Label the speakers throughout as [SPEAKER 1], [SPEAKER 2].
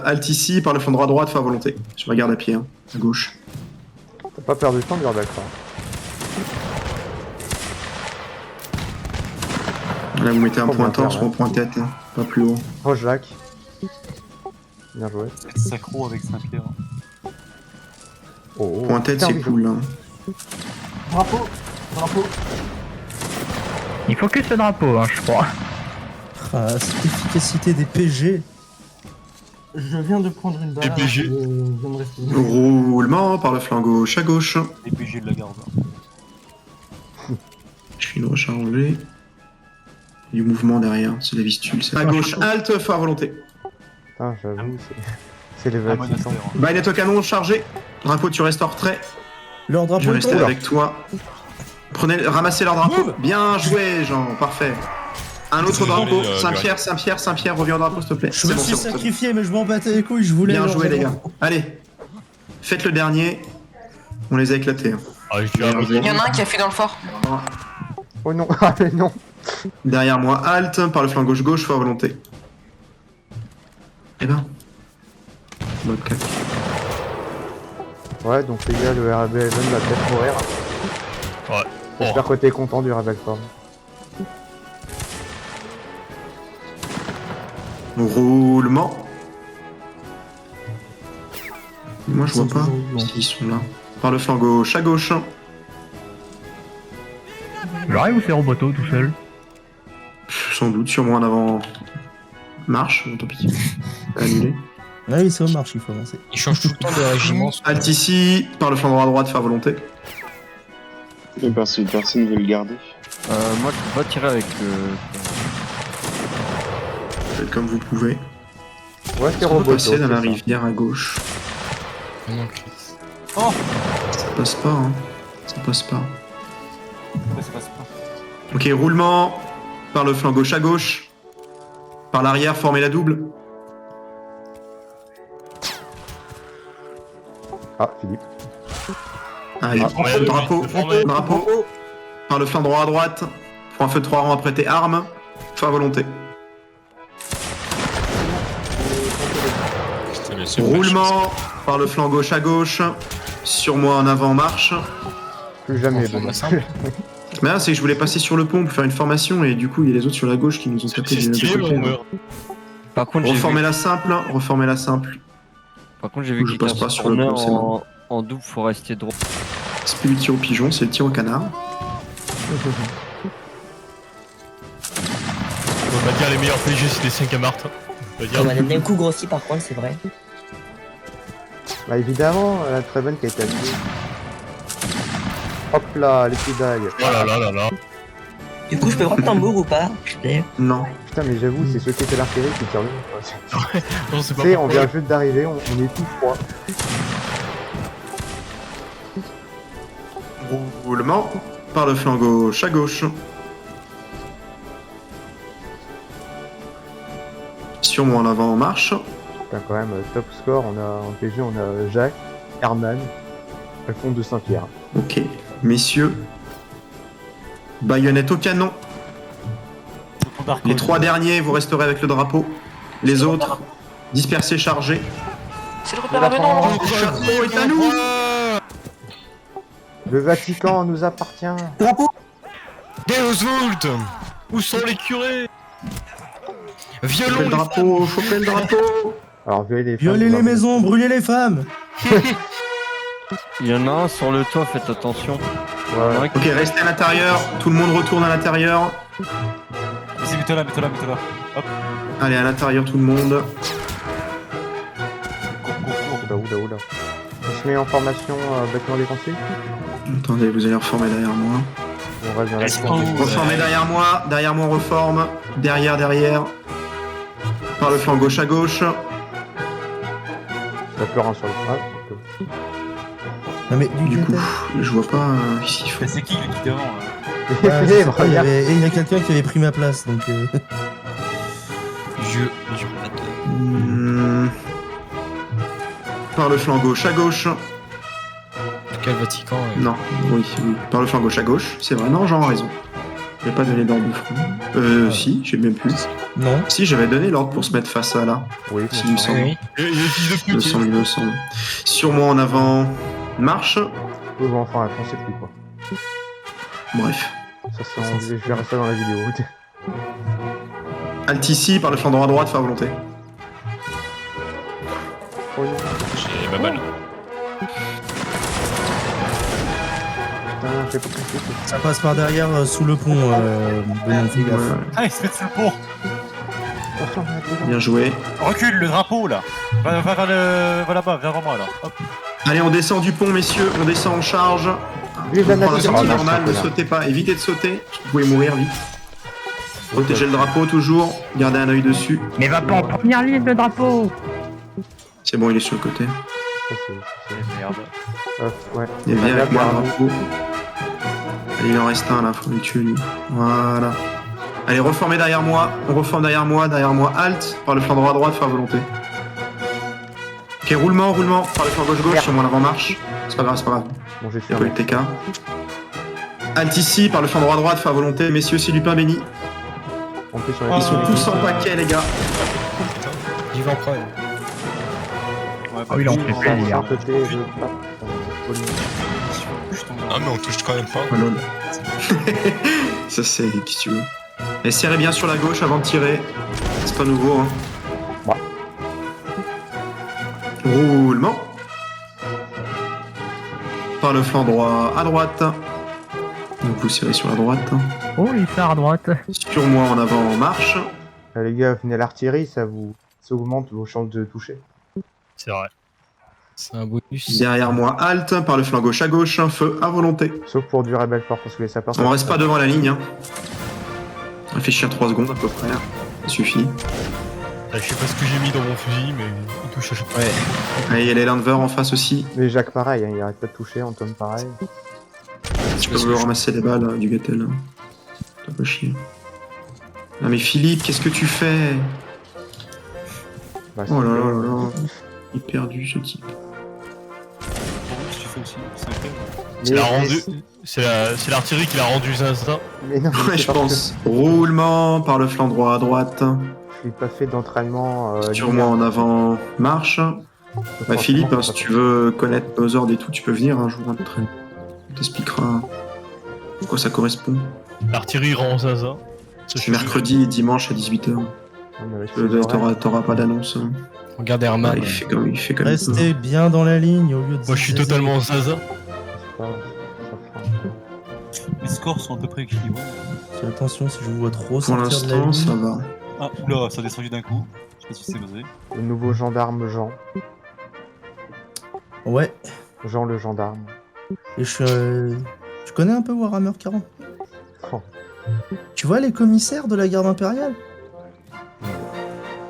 [SPEAKER 1] Halt ici, par le flanc droit à droite, faut à volonté. Je regarde à pied, hein, à gauche.
[SPEAKER 2] T'as pas perdu de temps, bien d'accord.
[SPEAKER 1] Là, vous mettez un
[SPEAKER 2] Faut
[SPEAKER 1] point
[SPEAKER 2] bien
[SPEAKER 1] torse
[SPEAKER 2] faire,
[SPEAKER 1] ou un point tête, hein, pas plus haut.
[SPEAKER 2] Oh, Jacques. Bien joué.
[SPEAKER 3] C'est sacro avec Saint-Pierre.
[SPEAKER 2] Oh,
[SPEAKER 1] Point tête, c'est cool. Hein.
[SPEAKER 3] Drapeau. Drapeau.
[SPEAKER 4] Il faut que ce drapeau, hein, je crois.
[SPEAKER 5] Ah, cette efficacité des PG.
[SPEAKER 3] Je viens de prendre une balle.
[SPEAKER 6] DPG.
[SPEAKER 3] Je viens de rester.
[SPEAKER 1] Roulement par le flanc gauche à gauche.
[SPEAKER 3] DPG de la garde.
[SPEAKER 1] Je fais une rechargée. Du mouvement derrière, c'est la vistule. À gauche, halte, faut à volonté.
[SPEAKER 2] Putain, j'avoue, c'est les
[SPEAKER 3] Un
[SPEAKER 2] Vatican.
[SPEAKER 3] monastère.
[SPEAKER 1] Baïonnette au canon, chargé. Drapeau, tu restes en retrait.
[SPEAKER 5] Leur
[SPEAKER 1] Je
[SPEAKER 5] drapeau
[SPEAKER 1] vais
[SPEAKER 5] est
[SPEAKER 1] rester
[SPEAKER 5] tombé.
[SPEAKER 1] avec toi. Ramassez leur drapeau. Bien joué, Jean, parfait. Un autre
[SPEAKER 6] Désolé,
[SPEAKER 1] drapeau.
[SPEAKER 6] Greg.
[SPEAKER 1] Saint-Pierre, reviens au drapeau, s'il te plaît.
[SPEAKER 5] Je
[SPEAKER 1] C'est
[SPEAKER 5] me
[SPEAKER 1] bon,
[SPEAKER 5] suis
[SPEAKER 1] c'est bon.
[SPEAKER 5] sacrifié, mais je m'en battais les couilles, je voulais.
[SPEAKER 1] Bien
[SPEAKER 5] leur
[SPEAKER 1] joué, les gars.
[SPEAKER 5] drapeau.
[SPEAKER 1] Allez, faites le dernier. On les a éclatés. Hein.
[SPEAKER 6] Ah, je dirais
[SPEAKER 1] Bien
[SPEAKER 7] Il y en a un qui a fait dans le fort.
[SPEAKER 2] Oh non, ah mais non.
[SPEAKER 1] Derrière moi, halte, par le flanc gauche, faut à volonté. Eh ben. Mode 4.
[SPEAKER 2] Ouais, donc les gars, le RB Eleven va peut-être mourir.
[SPEAKER 6] Ouais.
[SPEAKER 2] J'espère que t'es content du Rebel Form.
[SPEAKER 1] Roulement. Moi, je vois pas
[SPEAKER 5] Bon.
[SPEAKER 1] s'ils sont là. Par le flanc gauche, à gauche.
[SPEAKER 4] J'arrive ou c'est Roboto tout seul?
[SPEAKER 1] Sans doute, sûrement en avant. Marche, bon, tant pis. Annulé.
[SPEAKER 5] Ah oui, ça marche, il faut avancer.
[SPEAKER 8] Il change tout le temps de régiment.
[SPEAKER 1] Halte ici, par le flanc droit à droite, faut à volonté.
[SPEAKER 9] Et parce que personne veut le garder.
[SPEAKER 8] Moi, je peux pas tirer avec.
[SPEAKER 1] Faites comme vous pouvez.
[SPEAKER 2] Ouais, c'est
[SPEAKER 1] On peut
[SPEAKER 2] Roboto.
[SPEAKER 1] passer dans la
[SPEAKER 2] c'est ça.
[SPEAKER 1] rivière à gauche.
[SPEAKER 8] Non, Chris.
[SPEAKER 1] Ça passe pas, hein. Ça passe pas.
[SPEAKER 3] Ouais, ça passe pas.
[SPEAKER 1] Ok, roulement. Par le flanc gauche à gauche. Par l'arrière, former la double.
[SPEAKER 2] Ah, Philippe.
[SPEAKER 1] Allez, drapeau. Drapeau. Par le flanc droit à droite. Pour un feu de 3 rangs apprêté arme. Faut à volonté.
[SPEAKER 6] Putain, mais c'est
[SPEAKER 1] Roulement. Par le flanc gauche à gauche. Sur moi en avant, marche.
[SPEAKER 2] Plus jamais,
[SPEAKER 8] Enfin,
[SPEAKER 2] bon.
[SPEAKER 8] bah, simple.
[SPEAKER 1] Mais là, c'est que je voulais passer sur le pont pour faire une formation et du coup, il y a les autres sur la gauche qui nous ont tapé
[SPEAKER 6] C'est stylé,
[SPEAKER 1] côté.
[SPEAKER 6] mon meurt.
[SPEAKER 8] Par contre, j'ai
[SPEAKER 1] Reformer
[SPEAKER 8] vu,
[SPEAKER 1] la simple, reformer la simple.
[SPEAKER 8] par contre, j'ai vu
[SPEAKER 1] Je
[SPEAKER 8] qu'il
[SPEAKER 1] passe pas sur le pont, c'est bon.
[SPEAKER 8] en double, faut rester droit.
[SPEAKER 1] C'est plus le tir au pigeon, c'est le tir au canard.
[SPEAKER 6] On va dire les meilleurs PG, c'est des 5 à Marthe. On va dire.
[SPEAKER 10] On a d'un coup grossi par contre, c'est vrai.
[SPEAKER 2] Bah évidemment, la très bonne qui a été habillée. Hop là, les pédales.
[SPEAKER 6] Oh là là là là.
[SPEAKER 10] Du coup, je peux prendre tambour ou pas? Putain.
[SPEAKER 1] Non.
[SPEAKER 2] Putain, mais j'avoue, c'est ceux qui étaient l'artillerie qui tirent le.
[SPEAKER 6] Non, c'est
[SPEAKER 2] Tu
[SPEAKER 6] pas
[SPEAKER 2] sais, on
[SPEAKER 6] pourquoi.
[SPEAKER 2] vient juste d'arriver, on est tout froid.
[SPEAKER 1] Roulement. Par le flanc gauche à gauche. Sur moi en avant, marche.
[SPEAKER 2] Putain, quand même, top score, on a en PG, on a Jacques, Herman, Alphonse de Saint-Pierre.
[SPEAKER 1] Ok. Messieurs. Baïonnette au canon. Les 3 derniers, vous resterez avec le drapeau. Les autres, dispersés, chargés.
[SPEAKER 7] C'est le repère à Venon.
[SPEAKER 1] Le chapeau est à nous.
[SPEAKER 2] Le Vatican nous appartient.
[SPEAKER 10] Drapeau.
[SPEAKER 6] Deus Vult. Où sont les curés?
[SPEAKER 1] Chopez
[SPEAKER 6] Violon
[SPEAKER 1] le
[SPEAKER 6] les
[SPEAKER 1] drapeau, chopez le drapeau.
[SPEAKER 2] Alors, violer les femmes.
[SPEAKER 5] Violer les maisons, brûler les femmes.
[SPEAKER 8] Il y en a un sur le toit, faites attention. Il y en a
[SPEAKER 2] Ouais.
[SPEAKER 8] un qui-
[SPEAKER 1] Ok, restez à l'intérieur. Tout le monde retourne à l'intérieur.
[SPEAKER 3] Vas-y, mets-toi là, mets-toi là, mets-toi là. Hop.
[SPEAKER 1] Allez, à l'intérieur, tout le monde.
[SPEAKER 2] Oula. On se met en formation bâtiment défensif.
[SPEAKER 1] Attendez, vous allez reformer derrière moi.
[SPEAKER 2] On reste dans la
[SPEAKER 1] Reformer derrière moi, on reforme. Derrière. Par le flanc gauche à gauche.
[SPEAKER 2] Ça pleure un sur le bras.
[SPEAKER 5] Non mais
[SPEAKER 1] Du coup, je vois pas ici.
[SPEAKER 3] Mais c'est qui le qui devant là
[SPEAKER 5] Ah, je sais pas, il y avait- et il y a quelqu'un qui avait pris ma place, donc
[SPEAKER 8] Je
[SPEAKER 1] Par le flanc gauche à gauche.
[SPEAKER 8] En tout cas, le Vatican.
[SPEAKER 1] Non, oui. Par le flanc gauche à gauche. C'est vrai, non, Jean a raison. J'avais pas donné d'ordre de front. Si, j'ai même plus.
[SPEAKER 5] Non.
[SPEAKER 1] Si, j'avais donné l'ordre pour se mettre face à là.
[SPEAKER 2] Oui,
[SPEAKER 1] Si, il me semble.
[SPEAKER 10] Oui.
[SPEAKER 6] Et les fils de
[SPEAKER 1] Il me
[SPEAKER 6] pute.
[SPEAKER 1] semble, il me semble. Sur moi en avant, marche.
[SPEAKER 2] oui, bon, enfin, on sait plus quoi.
[SPEAKER 1] Bref.
[SPEAKER 2] Ça, je verrai ça dans la vidéo.
[SPEAKER 1] Alt ici, par le flanc droit à droite, à volonté.
[SPEAKER 2] Oh non,
[SPEAKER 6] J'ai ma balle.
[SPEAKER 2] putain, j'ai pas compris.
[SPEAKER 5] Ça passe par derrière sous le pont, Benoît, fais gaffe.
[SPEAKER 1] Ouais,
[SPEAKER 3] Ah, il se met sous le pont.
[SPEAKER 2] Attention,
[SPEAKER 1] bien joué.
[SPEAKER 3] Recule le drapeau là. Va là-bas, viens vers moi là. Hop.
[SPEAKER 1] Allez, on descend du pont, messieurs. On descend en charge.
[SPEAKER 2] Vive la
[SPEAKER 1] On prend la sortie
[SPEAKER 2] navigation.
[SPEAKER 1] normale, ne sautez pas. Évitez de sauter. Vous pouvez mourir vite. Protégez le drapeau toujours. Gardez un œil dessus.
[SPEAKER 4] Mais va pas en première ligne, le drapeau.
[SPEAKER 1] C'est bon, il est sur le côté.
[SPEAKER 2] Ça, c'est-
[SPEAKER 3] Merde.
[SPEAKER 2] ouais.
[SPEAKER 1] Il vient avec moi, le
[SPEAKER 2] Regarde.
[SPEAKER 1] drapeau. Allez, il en reste un là, faut le tuer lui. Voilà. Allez, reformez derrière moi. On reforme derrière moi, alt, par le flanc droit à droite, faire volonté. Ok, roulement, par le flanc gauche, sur mon avant-marche. C'est pas grave, c'est pas grave.
[SPEAKER 2] Bon, j'ai
[SPEAKER 1] Il
[SPEAKER 2] fait
[SPEAKER 1] faut le TK. Alt ici, par le flanc droit à droite, faire volonté. Messieurs, c'est du pain béni.
[SPEAKER 2] On peut sur les
[SPEAKER 1] Ils sont tous en paquet, les gars.
[SPEAKER 5] J'y vais en preuve.
[SPEAKER 3] Ouais,
[SPEAKER 4] Ah oui, là, on fait
[SPEAKER 2] Ça,
[SPEAKER 4] plaisir.
[SPEAKER 2] à côté, je tape.
[SPEAKER 6] Ah, mais on touche quand même pas.
[SPEAKER 1] Oh lol. Ça, c'est qui tu veux. Et serrez bien sur la gauche avant de tirer. C'est pas nouveau, hein.
[SPEAKER 2] Ouais.
[SPEAKER 1] Roulement. Par le flanc droit à droite. Donc vous serrez sur la droite.
[SPEAKER 4] Oh, il part à droite.
[SPEAKER 1] Sur moi en avant en marche.
[SPEAKER 2] Les gars, venez à l'artillerie, ça augmente vos chances de toucher.
[SPEAKER 6] C'est vrai. C'est un bonus.
[SPEAKER 1] Derrière moi halte. Par le flanc gauche à gauche. Feu à volonté.
[SPEAKER 2] Sauf pour du rebelle fort, parce que les sapeurs...
[SPEAKER 1] On reste pas devant la ligne. Hein. Réfléchir 3 secondes à peu près. Ça suffit.
[SPEAKER 6] Je sais pas ce que j'ai mis dans mon fusil, mais il touche à chaque fois.
[SPEAKER 1] Allez, il y a les Landver en face aussi.
[SPEAKER 2] Mais Jacques, pareil, hein, il arrête pas de toucher, Anton, pareil.
[SPEAKER 1] Je peux ramasser les balles du Gatel. T'as pas chier. Non mais Philippe, qu'est-ce que tu fais?
[SPEAKER 2] Bah,
[SPEAKER 1] Oh là là là là. Il est perdu ce type.
[SPEAKER 3] Qu'est-ce que tu fais aussi? C'est incroyable.
[SPEAKER 6] C'est la rendu. C'est l'artillerie qui l'a rendu zinzin.
[SPEAKER 2] Mais non,
[SPEAKER 1] Ouais, je
[SPEAKER 2] c'est
[SPEAKER 1] pense. Roulement par le flanc droit à droite.
[SPEAKER 2] Je n'ai pas fait d'entraînement.
[SPEAKER 1] Sur moi en avant, marche. Bah Philippe, hein, si tu veux connaître nos ordres et tout, tu peux venir un jour à l'entraînement. On t'expliquera à quoi ça correspond.
[SPEAKER 6] L'artillerie rend zinzin.
[SPEAKER 1] C'est mercredi et dimanche à 18h. T'auras pas d'annonce. Hein.
[SPEAKER 6] Regardez Herman.
[SPEAKER 1] Ouais, il fait comme il peut.
[SPEAKER 5] Restez bien dans la ligne au lieu de...
[SPEAKER 6] Moi je suis totalement zinzin.
[SPEAKER 3] Les scores sont à peu près équilibrés.
[SPEAKER 5] Fais attention si je vous vois trop
[SPEAKER 1] Pour
[SPEAKER 5] sortir de la
[SPEAKER 1] l'instant,
[SPEAKER 5] ligne.
[SPEAKER 1] ça va.
[SPEAKER 3] Ah, oula, ça a descendu d'un coup. Je sais pas si c'est basé.
[SPEAKER 2] Le nouveau gendarme Jean.
[SPEAKER 5] Ouais,
[SPEAKER 2] Jean le gendarme.
[SPEAKER 5] et je suis... Tu connais un peu Warhammer 40?
[SPEAKER 2] Oh.
[SPEAKER 5] Tu vois les commissaires de la garde impériale?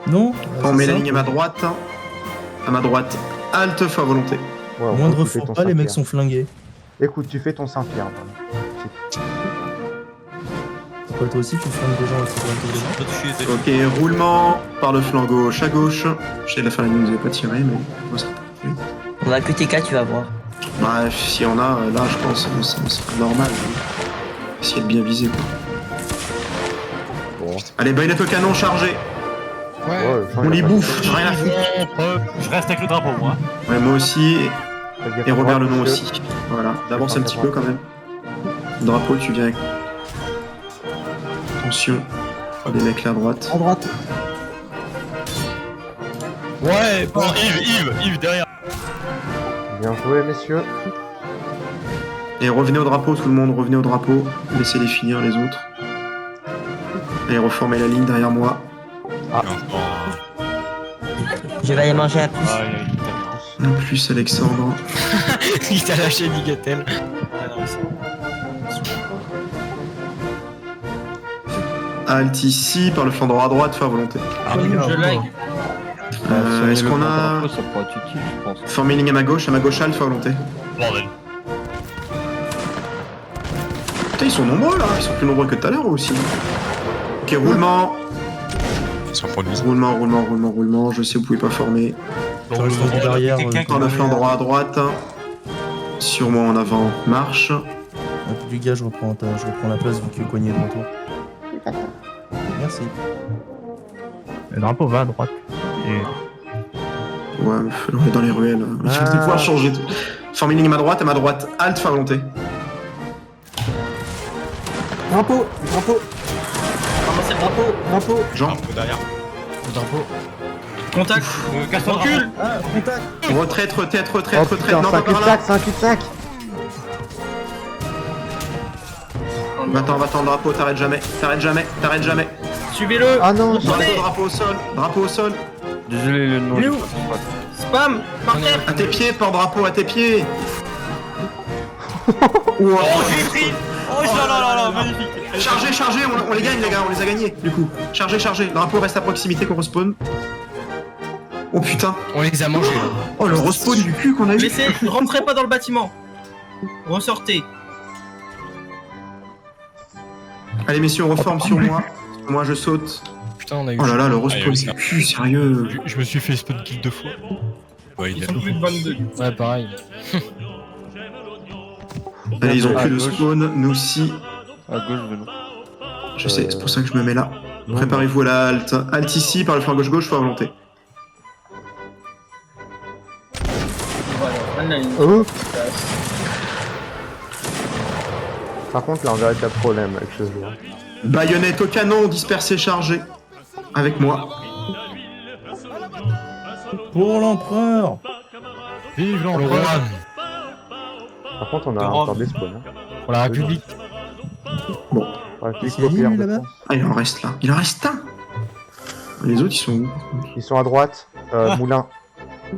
[SPEAKER 5] Non?
[SPEAKER 1] On
[SPEAKER 5] C'est
[SPEAKER 1] met la
[SPEAKER 5] ça.
[SPEAKER 1] ligne à ma droite. À ma droite, halte, feu à volonté.
[SPEAKER 2] Ouais, en
[SPEAKER 5] Moindre
[SPEAKER 2] gros, tu fais
[SPEAKER 5] fois
[SPEAKER 2] ton
[SPEAKER 5] pas, les mecs
[SPEAKER 2] Saint-Pierre.
[SPEAKER 5] sont flingués.
[SPEAKER 2] Écoute, tu fais ton Saint-Pierre.
[SPEAKER 5] Pourquoi toi aussi tu flingues des gens aussi
[SPEAKER 3] Toi, tu es des...
[SPEAKER 1] Ok, roulement par le flanc gauche à gauche. Je sais, la fin de la ligne, vous avez pas tiré, mais moi, ça peut.
[SPEAKER 10] On a que TK, tu vas voir.
[SPEAKER 1] Bref, si on a, là, je pense que c'est normal. Essayer de bien viser, quoi.
[SPEAKER 2] Bon.
[SPEAKER 1] Allez, baïonnette au canon chargé.
[SPEAKER 2] Ouais,
[SPEAKER 1] On les bouffe, rien à foutre.
[SPEAKER 3] Je reste avec le drapeau, moi.
[SPEAKER 1] Ouais, moi aussi, et Robert le nom aussi. Voilà, d'avance un petit peu quand même. Drapeau, tu viens avec. Attention, des mecs là à droite.
[SPEAKER 5] À droite.
[SPEAKER 6] Ouais, bon, Yves, derrière.
[SPEAKER 2] Bien joué, messieurs.
[SPEAKER 1] Et revenez au drapeau, tout le monde, revenez au drapeau. Laissez-les finir les autres. Allez, reformez la ligne derrière moi.
[SPEAKER 10] Je vais aller manger un plus.
[SPEAKER 3] Ah, il y a une italien.
[SPEAKER 1] En plus, Alexandre.
[SPEAKER 6] Il t'a lâché Nigatel.
[SPEAKER 3] Ah, non, mais c'est bon.
[SPEAKER 1] Alt ici, par le flanc droit à droite, feu à volonté.
[SPEAKER 10] Je lag.
[SPEAKER 1] Est-ce qu'on a
[SPEAKER 8] Ça pourrait être utile, je pense.
[SPEAKER 1] formé une ligne à ma gauche alt, feu à volonté?
[SPEAKER 6] Bordel.
[SPEAKER 1] Putain, ils sont nombreux là, ils sont plus nombreux que tout à l'heure aussi. Ok, roulement. Roulement. Je sais, vous pouvez pas former.
[SPEAKER 5] Je reste en derrière.
[SPEAKER 3] Quelqu'un qui
[SPEAKER 1] Par le
[SPEAKER 3] va-
[SPEAKER 1] flanc droit à droite. Sur moi en avant, marche.
[SPEAKER 5] Les gars, je reprends la place vu que Coignet est devant toi. Merci.
[SPEAKER 4] Le drapeau va à droite. Et...
[SPEAKER 1] Ouais, mais on est dans les ruelles. Il faut pouvoir changer. Former une ligne à ma droite, halte, faire volonté.
[SPEAKER 5] Drapeau.
[SPEAKER 10] Ramassez le drapeau.
[SPEAKER 1] Jean,
[SPEAKER 6] Derrière.
[SPEAKER 3] Contact. Casse-toi, recule.
[SPEAKER 5] Ah, contact.
[SPEAKER 1] retraite,
[SPEAKER 2] Oh
[SPEAKER 1] retraite.
[SPEAKER 2] putain,
[SPEAKER 1] Non,
[SPEAKER 2] c'est un
[SPEAKER 1] pas par là.
[SPEAKER 2] cul-de-sac, c'est un cul-de-sac.
[SPEAKER 1] Va-t'en, drapeau, t'arrêtes jamais.
[SPEAKER 3] Suivez-le.
[SPEAKER 2] Ah non,
[SPEAKER 1] Drapeau au sol.
[SPEAKER 8] Désolé, le nom.
[SPEAKER 3] Il est où Spam. Par terre.
[SPEAKER 1] À tes pieds, pas drapeau, à tes pieds.
[SPEAKER 3] Oh, j'ai pris. Oh là, magnifique.
[SPEAKER 1] Chargez, on les gagne les gars, on les a gagnés du coup. Chargez, drapeau reste à proximité qu'on respawn. Oh putain.
[SPEAKER 6] On les a mangés là.
[SPEAKER 1] Oh le respawn du cul qu'on a eu.
[SPEAKER 3] Laissez, rentrez pas dans le bâtiment. Ressortez.
[SPEAKER 1] Allez messieurs, on reforme sur moi. Moi je saute.
[SPEAKER 6] Putain, on a eu.
[SPEAKER 1] Oh là là, le respawn
[SPEAKER 6] Ah, il y a eu
[SPEAKER 1] du
[SPEAKER 6] ça.
[SPEAKER 1] cul, sérieux.
[SPEAKER 6] Je me suis fait spawn kill 2 fois. Ouais,
[SPEAKER 3] Ils sont plus de 22.
[SPEAKER 6] Ouais, pareil.
[SPEAKER 1] Allez, ils ont
[SPEAKER 2] À
[SPEAKER 1] plus de
[SPEAKER 2] gauche.
[SPEAKER 1] spawn, nous aussi.
[SPEAKER 8] À gauche, Benoît.
[SPEAKER 1] Je sais, c'est pour ça que je me mets là. Préparez-vous à la halte. Halte ici, par le flanc gauche, faut à volonté.
[SPEAKER 3] Voilà, analyse.
[SPEAKER 2] Oh. Par contre, là, on verrait qu'il y a problème avec ce joueur.
[SPEAKER 1] Baïonnette au canon, dispersé, chargé. Avec moi.
[SPEAKER 5] Pour l'empereur.
[SPEAKER 6] Vive l'empereur.
[SPEAKER 2] Par contre, on a encore des spawns. Hein.
[SPEAKER 6] Pour la République.
[SPEAKER 1] Bon.
[SPEAKER 2] Ouais, plus
[SPEAKER 5] Qu'est-ce qu'il y a,
[SPEAKER 2] populaire,
[SPEAKER 5] lui,
[SPEAKER 2] je
[SPEAKER 5] là-bas
[SPEAKER 2] pense.
[SPEAKER 1] Ah, il en reste là. Il en reste un. Les autres, ils sont où?
[SPEAKER 2] Ils sont à droite, moulin.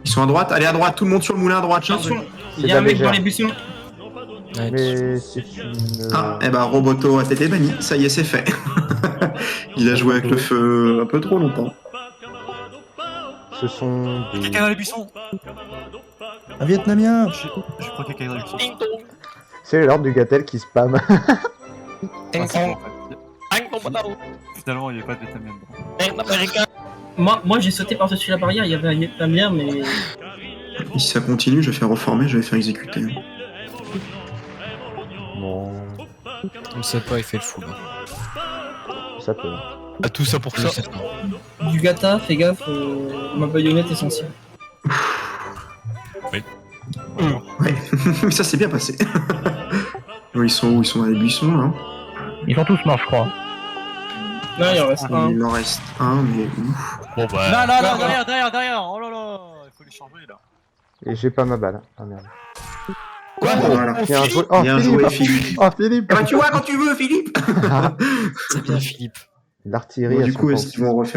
[SPEAKER 1] Ils sont à droite. Allez, à droite, tout le monde sur le moulin à droite. Chargez.
[SPEAKER 3] Attention, il y a un mec dans les buissons.
[SPEAKER 2] Mais c'est une.
[SPEAKER 1] Ah, eh ben, Roboto a été banni. Ça y est, c'est fait. Il a joué avec le feu un peu trop longtemps.
[SPEAKER 2] Ce sont des.
[SPEAKER 3] Quelqu'un dans les buissons.
[SPEAKER 5] Un Vietnamien.
[SPEAKER 3] Je crois qu'il y a quelqu'un dans les buissons.
[SPEAKER 2] C'est l'ordre du Gatel qui spam.
[SPEAKER 3] Finalement, il n'y a pas de vitamine.
[SPEAKER 10] Moi j'ai sauté par-dessus la barrière, il y avait un Vietnamien, mais.
[SPEAKER 1] Et si ça continue, je vais faire reformer, je vais faire exécuter.
[SPEAKER 2] Non,
[SPEAKER 6] On ne sait pas, il fait le fou là.
[SPEAKER 2] ça peut.
[SPEAKER 6] Ah, tout ça pour ça.
[SPEAKER 10] Du gata, fais gaffe, ma baïonnette est sensible.
[SPEAKER 1] Ouais, ça s'est bien passé. Ils sont où? Ils sont dans les buissons là.
[SPEAKER 4] Ils sont tous morts, je crois.
[SPEAKER 10] Non, il en reste un.
[SPEAKER 1] Il en reste un, mais ouf.
[SPEAKER 6] Bon bah.
[SPEAKER 3] Là, derrière. Oh là là. Il faut les changer là.
[SPEAKER 2] Et j'ai pas ma balle. Ah merde.
[SPEAKER 1] Voilà.
[SPEAKER 2] Bien joué. Oh,
[SPEAKER 1] Bien
[SPEAKER 2] Philippe.
[SPEAKER 1] joué, Philippe.
[SPEAKER 2] Oh, Philippe.
[SPEAKER 1] Eh ben, tu vois quand tu veux, Philippe.
[SPEAKER 6] C'est bien, Philippe.
[SPEAKER 2] L'artillerie.
[SPEAKER 1] Bon,
[SPEAKER 2] à
[SPEAKER 1] du coup,
[SPEAKER 2] 100%.
[SPEAKER 1] est-ce qu'ils vont refaire